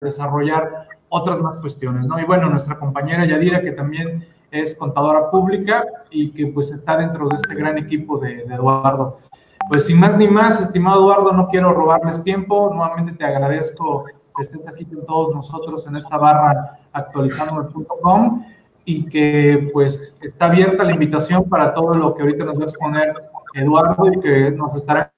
desarrollar otras más cuestiones, ¿no? Y bueno, nuestra compañera Yadira, que también es contadora pública y que pues está dentro de este gran equipo de Eduardo. Pues sin más ni más, estimado Eduardo, no quiero robarles tiempo. Nuevamente te agradezco que estés aquí con todos nosotros en esta barra actualizandome.com y que pues está abierta la invitación para todo lo que ahorita nos va a exponer Eduardo y que nos estará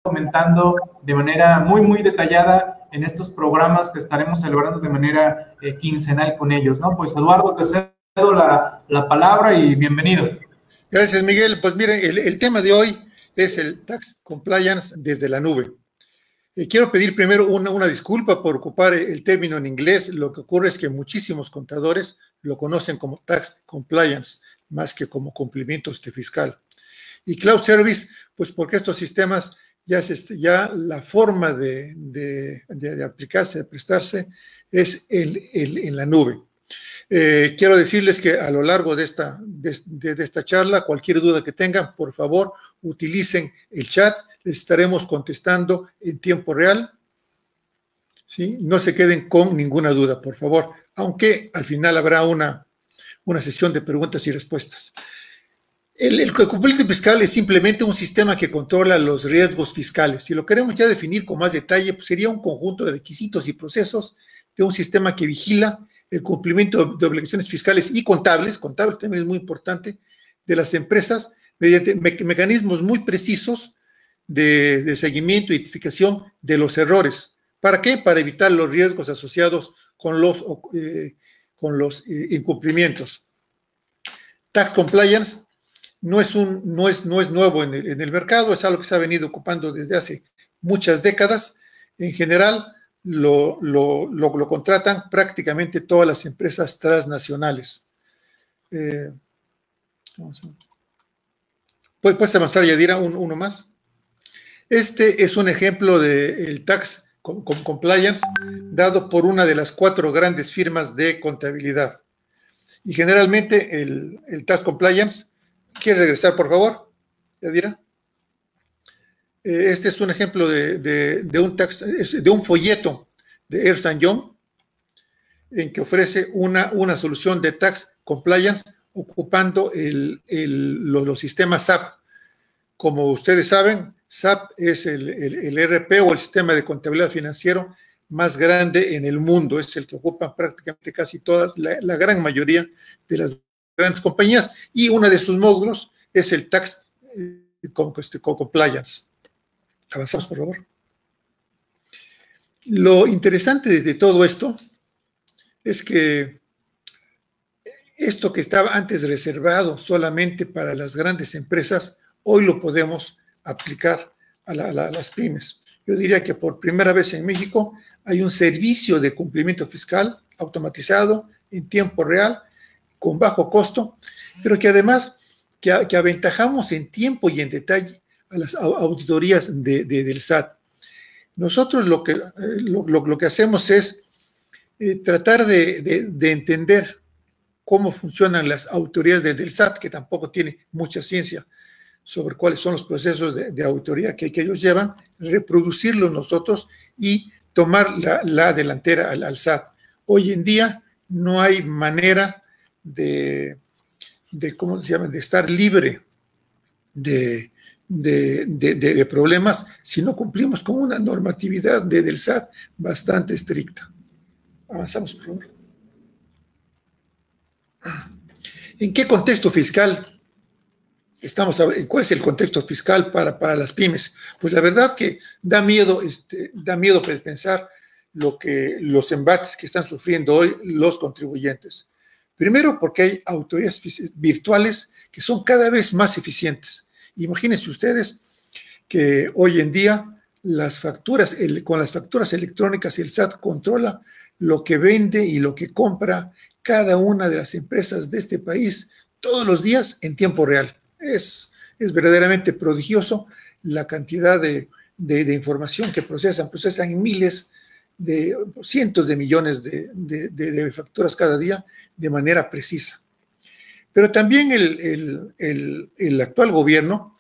comentando de manera muy detallada en estos programas que estaremos celebrando de manera quincenal con ellos, ¿no? Pues Eduardo, te cedo la palabra y bienvenido. Gracias, Miguel. Pues miren, el tema de hoy es el Tax Compliance desde la nube. Quiero pedir primero una disculpa por ocupar el término en inglés. Lo que ocurre es que muchísimos contadores lo conocen como Tax Compliance, más que como cumplimiento fiscal. Y Cloud Service, pues porque estos sistemas ya la forma de aplicarse, de prestarse, es en la nube. Quiero decirles que a lo largo de esta charla, cualquier duda que tengan, por favor, utilicen el chat, les estaremos contestando en tiempo real, ¿sí? No se queden con ninguna duda, por favor, aunque al final habrá una sesión de preguntas y respuestas. El cumplimiento fiscal es simplemente un sistema que controla los riesgos fiscales. Si lo queremos ya definir con más detalle, pues sería un conjunto de requisitos y procesos de un sistema que vigila el cumplimiento de obligaciones fiscales y contables también es muy importante, de las empresas mediante mecanismos muy precisos de seguimiento e identificación de los errores. ¿Para qué? Para evitar los riesgos asociados con los incumplimientos. Tax Compliance no es nuevo en el mercado, es algo que se ha venido ocupando desde hace muchas décadas. En general, lo contratan prácticamente todas las empresas transnacionales. ¿Puedes avanzar, Yadira, uno más? Este es un ejemplo del Tax Compliance dado por una de las 4 grandes firmas de contabilidad. Y generalmente el Tax Compliance, ¿quiere regresar, por favor, Yadira? Este es un ejemplo de un folleto de Ernst & Young en que ofrece una solución de Tax Compliance ocupando los sistemas SAP. Como ustedes saben, SAP es el ERP o el sistema de contabilidad financiero más grande en el mundo. Es el que ocupan prácticamente casi todas, la gran mayoría de las grandes compañías. Y uno de sus módulos es el Tax Compliance. Avanzamos, por favor. Lo interesante de todo esto es que esto que estaba antes reservado solamente para las grandes empresas, hoy lo podemos aplicar a las pymes. Yo diría que por primera vez en México hay un servicio de cumplimiento fiscal automatizado en tiempo real, con bajo costo, pero que además que aventajamos en tiempo y en detalle a las auditorías del SAT. Nosotros lo que hacemos es tratar de entender cómo funcionan las auditorías del SAT, que tampoco tiene mucha ciencia sobre cuáles son los procesos de auditoría que ellos llevan, reproducirlos nosotros y tomar la delantera al SAT. Hoy en día no hay manera ¿cómo se llama?, de estar libre de problemas si no cumplimos con una normatividad del SAT bastante estricta. Avanzamos, por favor. ¿En qué contexto fiscal estamos hablando? ¿Cuál es el contexto fiscal para las pymes? Pues la verdad que da miedo pensar los embates que están sufriendo hoy los contribuyentes. Primero, porque hay auditorías virtuales que son cada vez más eficientes. Imagínense ustedes que hoy en día con las facturas electrónicas el SAT controla lo que vende y lo que compra cada una de las empresas de este país todos los días en tiempo real. Es verdaderamente prodigioso la cantidad de información que procesan miles cientos de millones de facturas cada día de manera precisa. Pero también el actual gobierno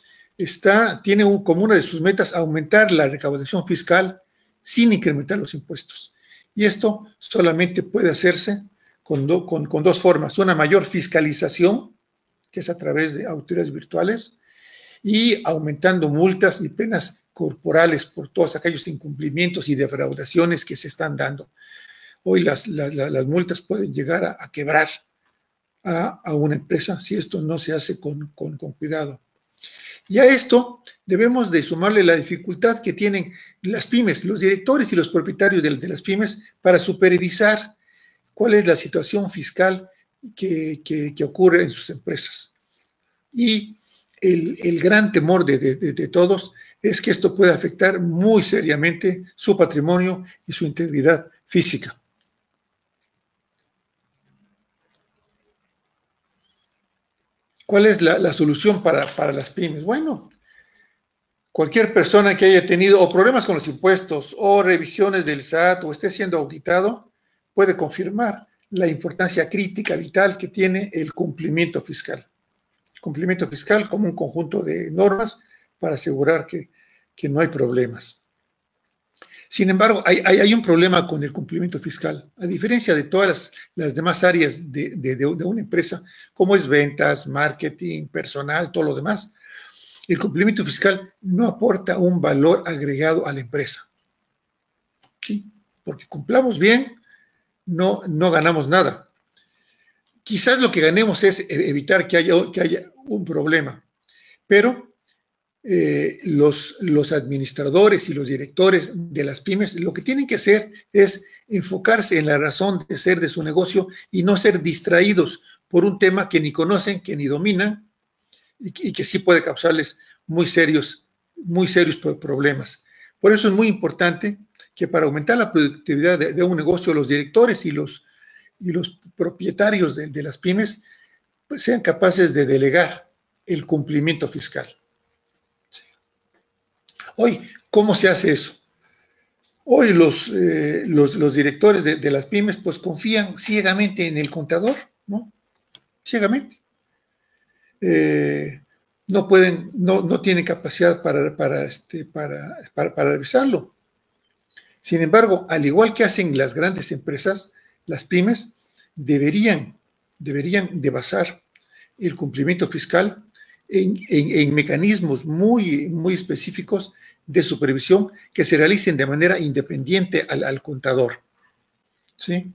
tiene como una de sus metas aumentar la recaudación fiscal sin incrementar los impuestos. Y esto solamente puede hacerse con dos formas. Una mayor fiscalización, que es a través de auditorías virtuales, y aumentando multas y penas corporales por todos aquellos incumplimientos y defraudaciones que se están dando. Hoy las multas pueden llegar a quebrar a una empresa si esto no se hace con cuidado. Y a esto debemos de sumarle la dificultad que tienen las pymes, los directores y los propietarios de las pymes para supervisar cuál es la situación fiscal que ocurre en sus empresas. Y el gran temor de todos es que esto pueda afectar muy seriamente su patrimonio y su integridad física. ¿Cuál es la solución para las pymes? Bueno, cualquier persona que haya tenido o problemas con los impuestos o revisiones del SAT o esté siendo auditado puede confirmar la importancia crítica, vital que tiene el cumplimiento fiscal. El cumplimiento fiscal como un conjunto de normas para asegurar que no hay problemas. Sin embargo, hay un problema con el cumplimiento fiscal. A diferencia de todas las demás áreas de una empresa, como es ventas, marketing, personal, todo lo demás, el cumplimiento fiscal no aporta un valor agregado a la empresa. ¿Sí? Porque cumplamos bien, no ganamos nada. Quizás lo que ganemos es evitar que haya un problema, pero los administradores y los directores de las pymes lo que tienen que hacer es enfocarse en la razón de ser de su negocio y no ser distraídos por un tema que ni conocen, que ni dominan y que sí puede causarles muy serios problemas. Por eso es muy importante que para aumentar la productividad de un negocio, los directores y los propietarios de las pymes pues, sean capaces de delegar el cumplimiento fiscal. Hoy, ¿cómo se hace eso? Hoy los directores de las pymes pues confían ciegamente en el contador, ¿no? Ciegamente. No tienen capacidad para revisarlo. Sin embargo, al igual que hacen las grandes empresas, las pymes deberían de basar el cumplimiento fiscal en mecanismos muy específicos de supervisión que se realicen de manera independiente al contador. ¿Sí?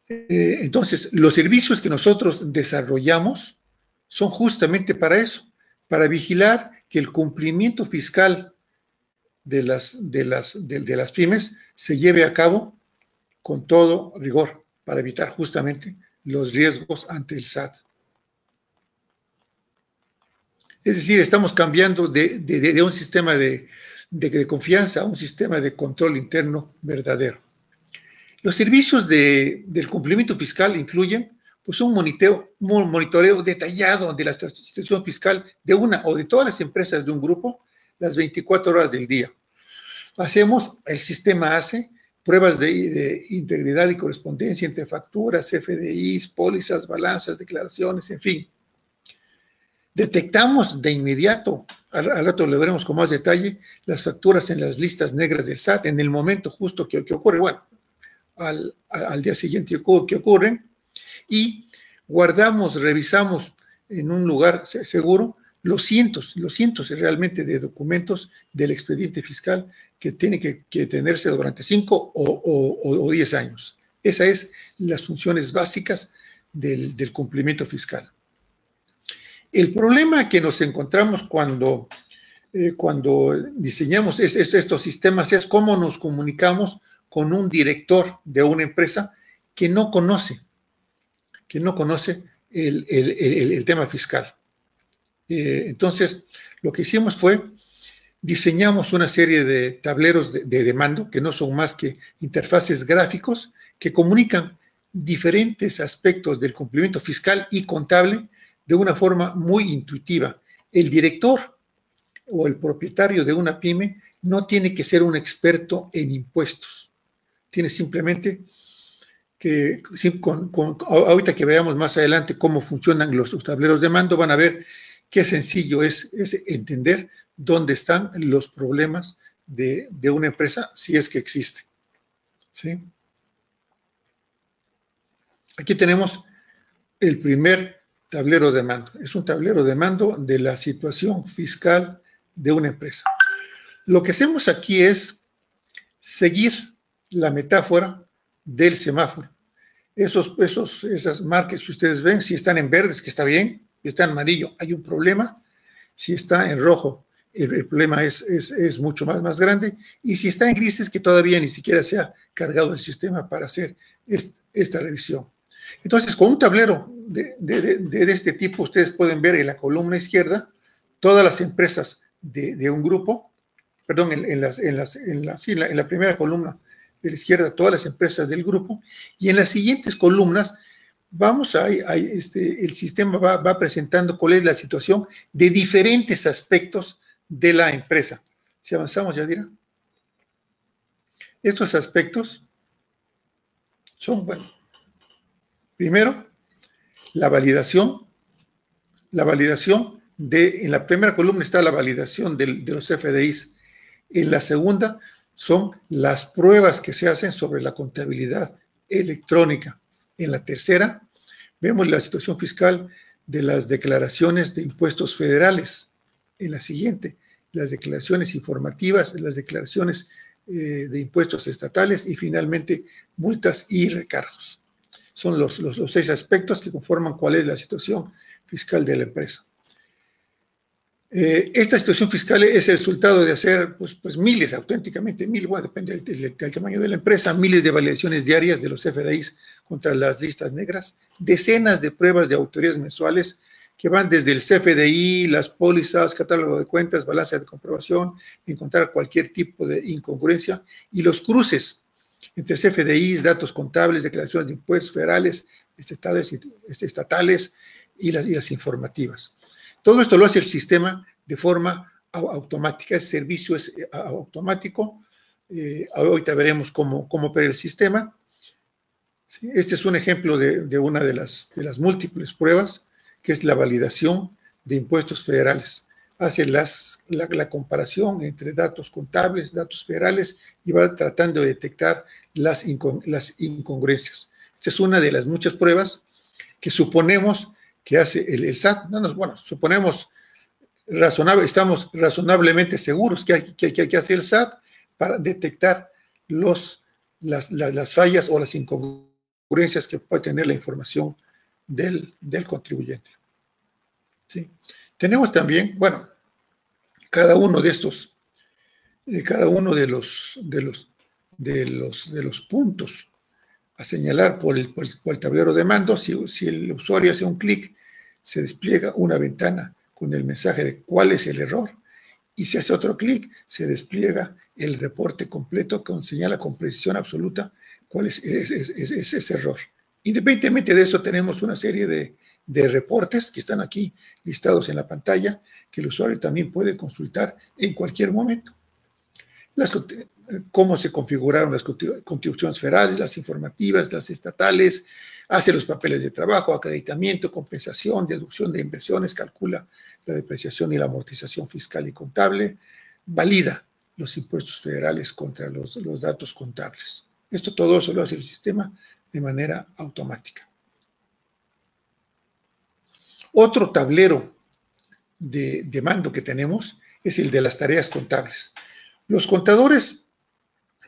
Entonces, los servicios que nosotros desarrollamos son justamente para eso, para vigilar que el cumplimiento fiscal de las pymes se lleve a cabo con todo rigor, para evitar justamente los riesgos ante el SAT. Es decir, estamos cambiando de un sistema de confianza a un sistema de control interno verdadero. Los servicios del cumplimiento fiscal incluyen pues, un monitoreo detallado de la situación fiscal de una o de todas las empresas de un grupo las 24 horas del día. El sistema hace pruebas de integridad y correspondencia entre facturas, FDIs, pólizas, balanzas, declaraciones, en fin. Detectamos de inmediato, al rato lo veremos con más detalle, las facturas en las listas negras del SAT en el momento justo que ocurre, bueno, al día siguiente que ocurren, y revisamos en un lugar seguro los cientos realmente de documentos del expediente fiscal que tiene que tenerse durante 5 o 10 años. Esas es las funciones básicas del cumplimiento fiscal. El problema que nos encontramos cuando diseñamos estos sistemas es cómo nos comunicamos con un director de una empresa que no conoce el tema fiscal. Entonces, lo que hicimos fue, diseñamos una serie de tableros de mando, que no son más que interfaces gráficos, que comunican diferentes aspectos del cumplimiento fiscal y contable de una forma muy intuitiva. El director o el propietario de una pyme no tiene que ser un experto en impuestos. Tiene simplemente que, ahorita que veamos más adelante cómo funcionan los tableros de mando, van a ver qué sencillo es entender dónde están los problemas de una empresa, si es que existe. ¿sí? Aquí tenemos el primer tablero de mando. Es un tablero de mando de la situación fiscal de una empresa. Lo que hacemos aquí es seguir la metáfora del semáforo. Esas marcas que ustedes ven, si están en verde, es que está bien, si está en amarillo, hay un problema, si está en rojo, el problema es mucho más grande, y si está en gris, es que todavía ni siquiera se ha cargado el sistema para hacer esta revisión. Entonces, con un tablero de este tipo, ustedes pueden ver en la columna izquierda todas las empresas de un grupo, perdón, en la primera columna de la izquierda, todas las empresas del grupo, y en las siguientes columnas el sistema va presentando cuál es la situación de diferentes aspectos de la empresa. Si avanzamos, Yadira. Estos aspectos son, bueno, primero, la validación en la primera columna está la validación de los FDIs. En la segunda son las pruebas que se hacen sobre la contabilidad electrónica. En la tercera vemos la situación fiscal de las declaraciones de impuestos federales. En la siguiente, las declaraciones informativas, las declaraciones de impuestos estatales y finalmente multas y recargos. Son los 6 aspectos que conforman cuál es la situación fiscal de la empresa. Esta situación fiscal es el resultado de hacer pues miles, auténticamente miles, bueno, depende del tamaño de la empresa, miles de validaciones diarias de los FDIs contra las listas negras, decenas de pruebas de auditorías mensuales que van desde el CFDI, las pólizas, catálogo de cuentas, balanza de comprobación, encontrar cualquier tipo de incongruencia y los cruces entre CFDIs, datos contables, declaraciones de impuestos federales, estatales y las informativas. Todo esto lo hace el sistema de forma automática, ese servicio es automático. Ahorita veremos cómo opera el sistema. ¿Sí? Este es un ejemplo de una de las múltiples pruebas, que es la validación de impuestos federales. Hace la comparación entre datos contables, datos federales, y va tratando de detectar las incongruencias. Esta es una de las muchas pruebas que suponemos que hace el SAT. Suponemos, estamos razonablemente seguros que hace el SAT para detectar las fallas o las incongruencias que puede tener la información del contribuyente. ¿Sí? Tenemos también, cada uno de estos, cada uno de los puntos a señalar por el tablero de mando. Si el usuario hace un clic, se despliega una ventana con el mensaje de cuál es el error, y si hace otro clic, se despliega el reporte completo que señala con precisión absoluta cuál es ese error. Independientemente de eso, tenemos una serie de reportes que están aquí listados en la pantalla, que el usuario también puede consultar en cualquier momento. Cómo se configuraron las contribuciones federales, las informativas, las estatales, hace los papeles de trabajo, acreditamiento, compensación, deducción de inversiones, calcula la depreciación y la amortización fiscal y contable, valida los impuestos federales contra los datos contables. Todo eso lo hace el sistema de manera automática. Otro tablero de mando que tenemos es el de las tareas contables. Los contadores,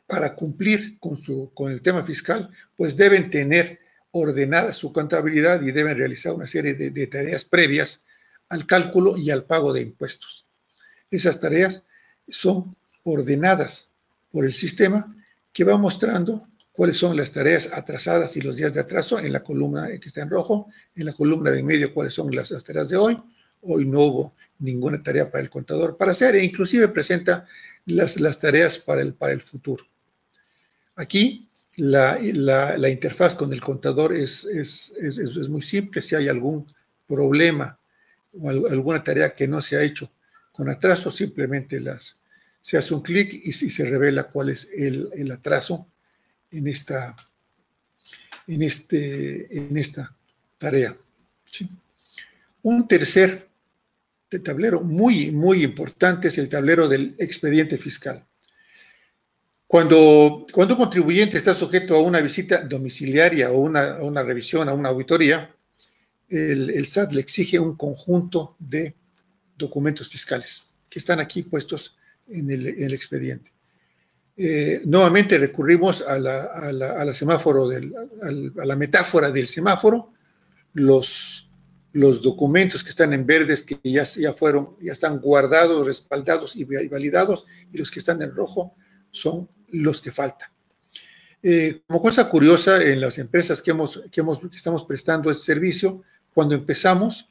para cumplir con el tema fiscal, pues deben tener ordenada su contabilidad y deben realizar una serie de tareas previas al cálculo y al pago de impuestos. Esas tareas son ordenadas por el sistema, que va mostrando cuáles son las tareas atrasadas y los días de atraso en la columna que está en rojo, en la columna de en medio cuáles son las tareas de hoy. Hoy no hubo ninguna tarea para el contador para hacer, e inclusive presenta las tareas para el futuro. Aquí la interfaz con el contador es muy simple. Si hay algún problema o alguna tarea que no se ha hecho con atraso, simplemente se hace un clic y se revela cuál es el atraso en esta tarea. ¿Sí? Un tercer tablero muy importante es el tablero del expediente fiscal. Cuando un contribuyente está sujeto a una visita domiciliaria o una revisión, a una auditoría, el SAT le exige un conjunto de documentos fiscales que están aquí puestos en el expediente. Nuevamente recurrimos a la semáforo a la metáfora del semáforo. Los documentos que están en verdes, que ya están guardados, respaldados y validados, y los que están en rojo son los que faltan. Como cosa curiosa, en las empresas que estamos prestando este servicio, cuando empezamos,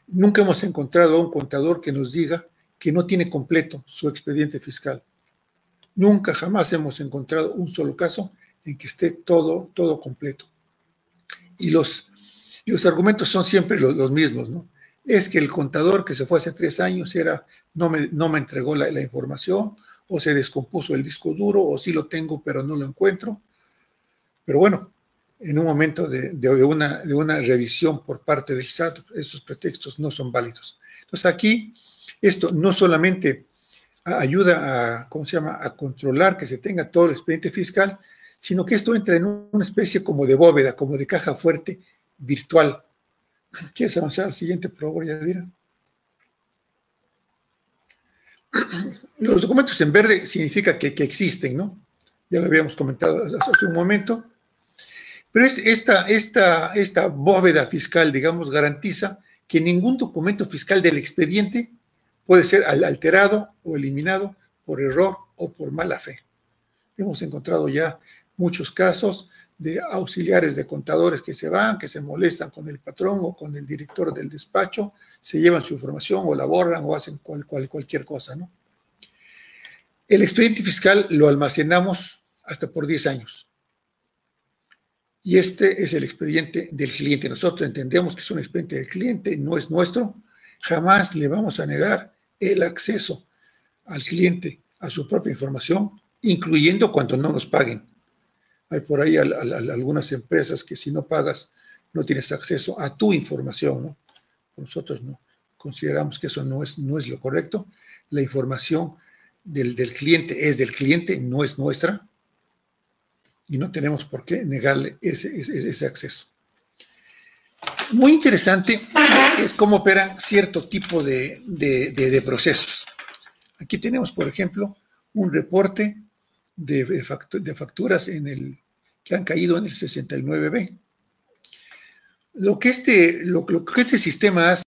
nunca hemos encontrado a un contador que nos diga que no tiene completo su expediente fiscal. Nunca, jamás hemos encontrado un solo caso en que esté todo completo. Y los argumentos son siempre los mismos, ¿no? Es que el contador que se fue hace 3 años no me entregó la información, o se descompuso el disco duro, o sí lo tengo pero no lo encuentro. Pero bueno, en un momento de una revisión por parte del SAT, esos pretextos no son válidos. Entonces aquí, esto no solamente ayuda a controlar que se tenga todo el expediente fiscal, sino que esto entra en una especie como de bóveda, como de caja fuerte virtual. ¿Quieres avanzar al siguiente, por favor, Yadira? Los documentos en verde significa que existen, ¿no? Ya lo habíamos comentado hace un momento. Pero esta bóveda fiscal, digamos, garantiza que ningún documento fiscal del expediente puede ser alterado o eliminado por error o por mala fe. Hemos encontrado ya muchos casos de auxiliares de contadores que se van, que se molestan con el patrón o con el director del despacho, se llevan su información o la borran o hacen cualquier cosa, ¿no? El expediente fiscal lo almacenamos hasta por 10 años. Y este es el expediente del cliente. Nosotros entendemos que es un expediente del cliente, no es nuestro. Jamás le vamos a negar el acceso al cliente a su propia información, incluyendo cuando no nos paguen. Hay por ahí algunas empresas que si no pagas no tienes acceso a tu información, ¿no? Nosotros no consideramos que eso no es lo correcto. La información del cliente es del cliente, no es nuestra, y no tenemos por qué negarle ese acceso. Muy interesante es cómo operan cierto tipo de procesos. Aquí tenemos, por ejemplo, un reporte de facturas que han caído en el 69B. Lo que este sistema hace